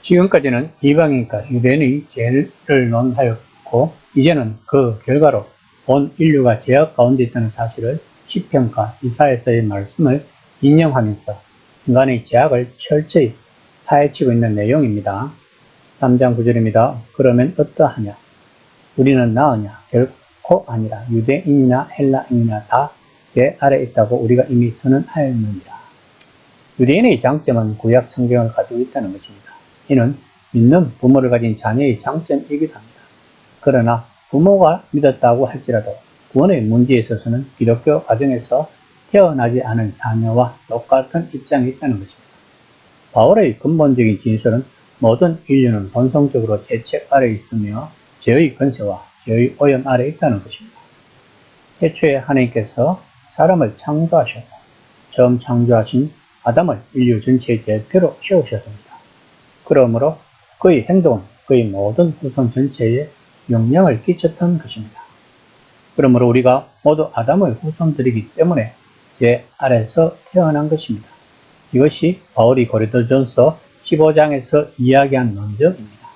지금까지는 이방인과 유대인의 죄를 논하였고, 이제는 그 결과로 온 인류가 죄악 가운데 있다는 사실을 시편과 이사야서의 말씀을 인용하면서 인간의 죄악을 철저히 파헤치고 있는 내용입니다. 3장 9절입니다. 그러면 어떠하냐? 우리는 나으냐? 결코 아니라. 유대인이나 헬라인이나 다 죄 아래 있다고 우리가 이미 선언하였느니라. 유대인의 장점은 구약 성경을 가지고 있다는 것입니다. 이는 믿는 부모를 가진 자녀의 장점이기도 합니다. 그러나 부모가 믿었다고 할지라도 구원의 문제에 있어서는 기독교 가정에서 태어나지 않은 자녀와 똑같은 입장이 있다는 것입니다. 바울의 근본적인 진술은 모든 인류는 본성적으로 죄책 아래 있으며 죄의 권세와 죄의 오염 아래 있다는 것입니다. 태초에 하나님께서 사람을 창조하셨고 처음 창조하신 아담을 인류 전체의 대표로 세우셨습니다. 그러므로 그의 행동은 그의 모든 후손 전체에 영향을 끼쳤던 것입니다. 그러므로 우리가 모두 아담의 후손들이기 때문에 죄 아래서 태어난 것입니다. 이것이 바울이 고린도전서 15장에서 이야기한 논적입니다.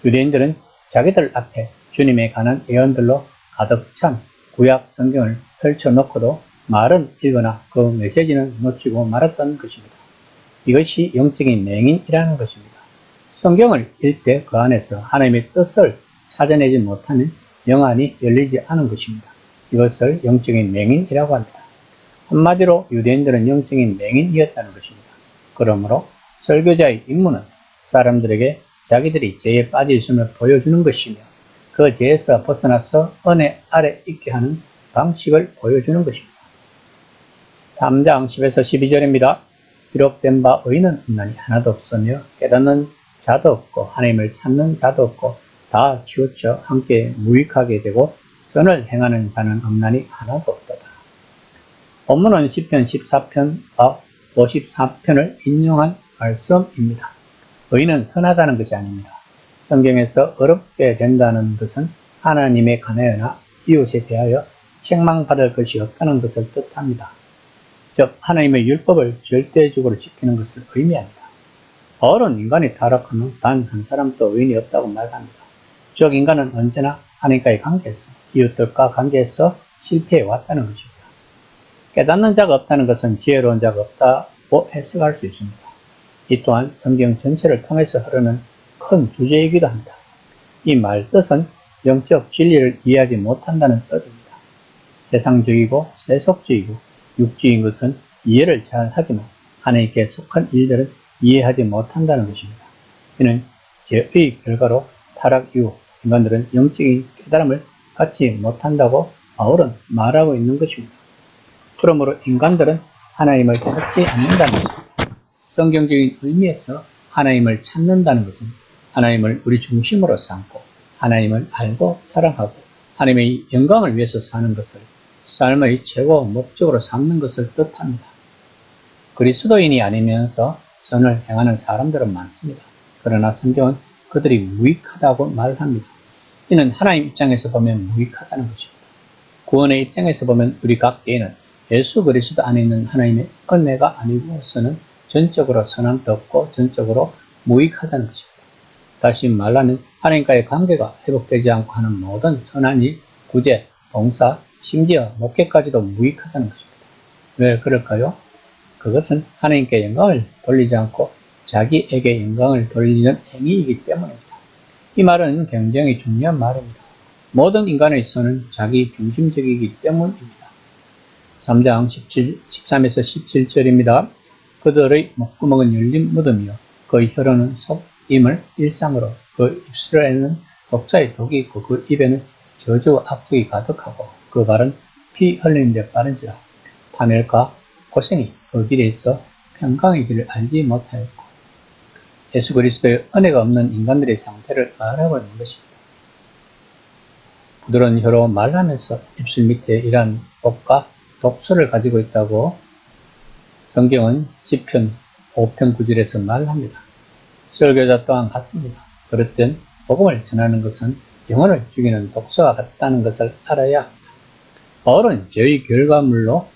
유대인들은 자기들 앞에 주님에 관한 예언들로 가득 찬 구약 성경을 펼쳐놓고도 말은 읽거나 그 메시지는 놓치고 말았던 것입니다. 이것이 영적인 맹인이라는 것입니다. 성경을 읽되 그 안에서 하나님의 뜻을 찾아내지 못하면 영안이 열리지 않은 것입니다. 이것을 영적인 맹인이라고 합니다. 한마디로 유대인들은 영적인 맹인이었다는 것입니다. 그러므로 설교자의 임무는 사람들에게 자기들이 죄에 빠져 있음을 보여주는 것이며 그 죄에서 벗어나서 은혜 아래 있게 하는 방식을 보여주는 것입니다. 3장 10에서 12절입니다. 기록된 바 의인은 없나니 하나도 없으며 깨닫는 자도 없고 하나님을 찾는 자도 없고 다 치우쳐 함께 무익하게 되고 선을 행하는 자는 없나니 하나도 없도다. 본문은 시편 14편과 54편을 인용한 말씀입니다. 의인은 선하다는 것이 아닙니다. 성경에서 어렵게 된다는 것은 하나님에 관하여나 이웃에 대하여 책망받을 것이 없다는 것을 뜻합니다. 즉 하나님의 율법을 절대적으로 지키는 것을 의미합니다. 바울은 인간이 타락하면 단 한 사람도 의인이 없다고 말합니다. 즉 인간은 언제나 하나님과의 관계에서 이웃들과 관계에서 실패해 왔다는 것입니다. 깨닫는 자가 없다는 것은 지혜로운 자가 없다고 해석할 수 있습니다. 이 또한 성경 전체를 통해서 흐르는 큰 주제이기도 합니다. 이 말 뜻은 영적 진리를 이해하지 못한다는 뜻입니다. 세상적이고 세속적이고 육적인 것은 이해를 잘 하지만 하나님께 속한 일들은 이해하지 못한다는 것입니다. 이는 죄의 결과로 타락 이후 인간들은 영적인 깨달음을 갖지 못한다고 바울은 말하고 있는 것입니다. 그러므로 인간들은 하나님을 찾지 않는다는 것입니다. 성경적인 의미에서 하나님을 찾는다는 것은 하나님을 우리 중심으로 삼고 하나님을 알고 사랑하고 하나님의 영광을 위해서 사는 것을 삶의 최고 목적으로 삼는 것을 뜻합니다. 그리스도인이 아니면서 선을 행하는 사람들은 많습니다. 그러나 성경은 그들이 무익하다고 말합니다. 이는 하나님 입장에서 보면 무익하다는 것입니다. 구원의 입장에서 보면 우리 각 개인은 예수 그리스도 안에 있는 하나님의 은혜가 아니고서는 전적으로 선함도 없고 전적으로 무익하다는 것입니다. 다시 말하면 하나님과의 관계가 회복되지 않고 하는 모든 선한 일, 구제, 봉사, 심지어 목회까지도 무익하다는 것입니다. 왜 그럴까요? 그것은 하나님께 영광을 돌리지 않고 자기에게 영광을 돌리는 행위이기 때문입니다. 이 말은 굉장히 중요한 말입니다. 모든 인간의 선은 자기 중심적이기 때문입니다. 3장 13에서 17절입니다. 그들의 목구멍은 열린 무덤이요 그 혀로는 속임을 일상으로 그 입술에는 독사의 독이 있고 그 입에는 저주와 악독이 가득하고 그 발은 피 흘리는 데 빠른지라 파멸과 고생이 그 길에 있어 평강의 길을 알지 못하였고 예수 그리스도의 은혜가 없는 인간들의 상태를 말하고 있는 것입니다. 부드러운 혀로 말하면서 입술 밑에 이러한 독과 독소를 가지고 있다고 성경은 시편 5편 9절에서 말합니다. 설교자 또한 같습니다. 그렇듯 복음을 전하는 것은 영혼을 죽이는 독소와 같다는 것을 알아야 합니다. 바울은 죄의 결과물로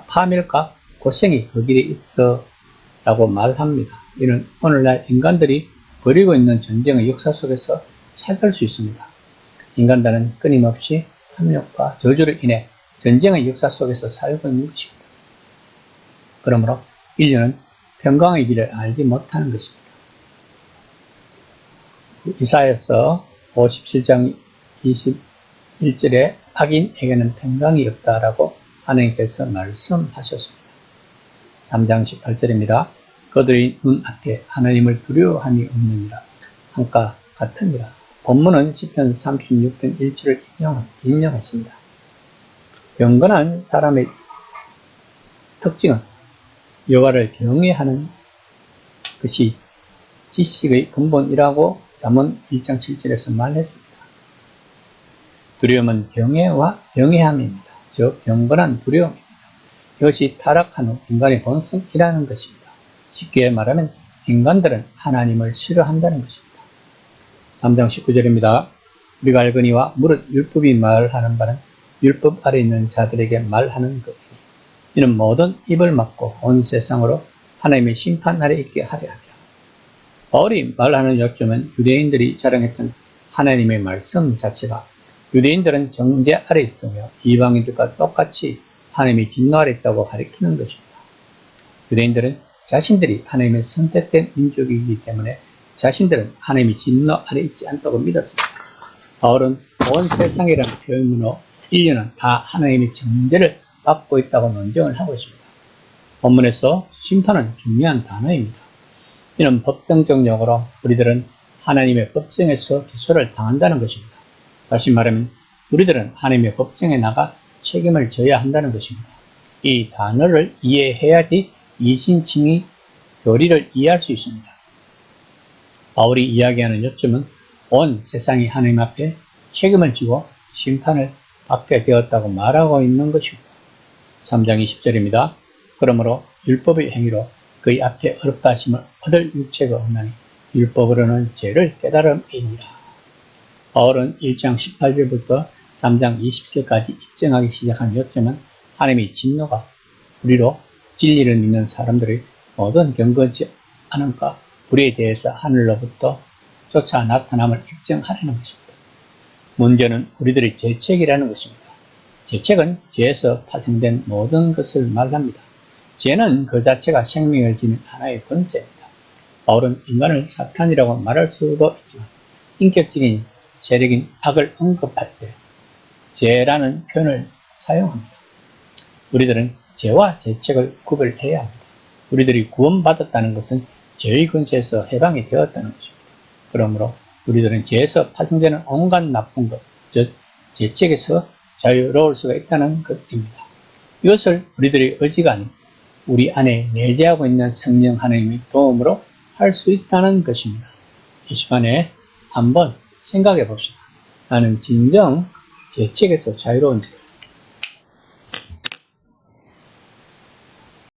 파멸과 고생이 그 길에 있어 라고 말합니다. 이는 오늘날 인간들이 벌이고 있는 전쟁의 역사 속에서 찾을 수 있습니다. 인간들은 끊임없이 탐욕과 저주를 인해 전쟁의 역사 속에서 살고 있는 것입니다. 그러므로 인류는 평강의 길을 알지 못하는 것입니다. 이사야서 57장 21절에 악인에게는 평강이 없다라고 하나님께서 말씀하셨습니다. 3장 18절입니다. 그들의 눈앞에 하나님을 두려워함이 없느니라. 한가 같으니라. 본문은 시편 36편 1절을 인용했습니다. 경건한 사람의 특징은 여호와를 경외하는 것이 지식의 근본이라고 잠언 1장 7절에서 말했습니다. 두려움은 경외와 경외함입니다. 즉 경건한 두려움입니다. 이것이 타락한 후 인간의 본성이라는 것입니다. 쉽게 말하면 인간들은 하나님을 싫어한다는 것입니다. 3장 19절입니다. 우리가 알거니와 무릇 율법이 말하는 바는 율법 아래 있는 자들에게 말하는 것이니 이는 모든 입을 막고 온 세상으로 하나님의 심판 아래 있게 하려 함이라. 바울이 말하는 요점은 유대인들이 자랑했던 하나님의 말씀 자체가 유대인들은 정죄 아래 있으며 이방인들과 똑같이 하나님의 진노 아래 있다고 가리키는 것입니다. 유대인들은 자신들이 하나님의 선택된 민족이기 때문에 자신들은 하나님의 진노 아래 있지 않다고 믿었습니다. 바울은 온 세상이라는 표현으로 인류는 다 하나님의 정죄를 받고 있다고 논증을 하고 있습니다. 본문에서 심판은 중요한 단어입니다. 이는 법정적 용어로 우리들은 하나님의 법정에서 기소를 당한다는 것입니다. 다시 말하면 우리들은 하나님의 법정에 나가 책임을 져야 한다는 것입니다. 이 단어를 이해해야지 이신칭의 교리를 이해할 수 있습니다. 바울이 이야기하는 요점은 온 세상이 하나님 앞에 책임을 지고 심판을 받게 되었다고 말하고 있는 것입니다. 3장 20절입니다. 그러므로 율법의 행위로 그의 앞에 어렵다 하심을 얻을 육체가 없나니 율법으로는 죄를 깨달음이니라. 바울은 1장 18절부터 3장 20절까지 입증하기 시작한 요점은 하나님의 진노가 우리로 진리를 믿는 사람들의 모든 경건치 않음과 불의에 대해서 하늘로부터 쫓아 나타남을 입증하려는 것입니다. 문제는 우리들의 죄책이라는 것입니다. 죄책은 죄에서 파생된 모든 것을 말합니다. 죄는 그 자체가 생명을 지닌 하나의 권세입니다. 바울은 인간을 사탄이라고 말할 수도 있지만 인격적인 세력인 악을 언급할 때 죄라는 표현을 사용합니다. 우리들은 죄와 죄책을 구별해야 합니다. 우리들이 구원받았다는 것은 죄의 권세에서 해방이 되었다는 것입니다. 그러므로 우리들은 죄에서 파생되는 온갖 나쁜 것, 즉 죄책에서 자유로울 수가 있다는 것입니다. 이것을 우리들의 의지가 아닌 우리 안에 내재하고 있는 성령 하나님의 도움으로 할 수 있다는 것입니다. 이 시간에 한번 생각해 봅시다. 나는 진정 죄책에서 자유로운지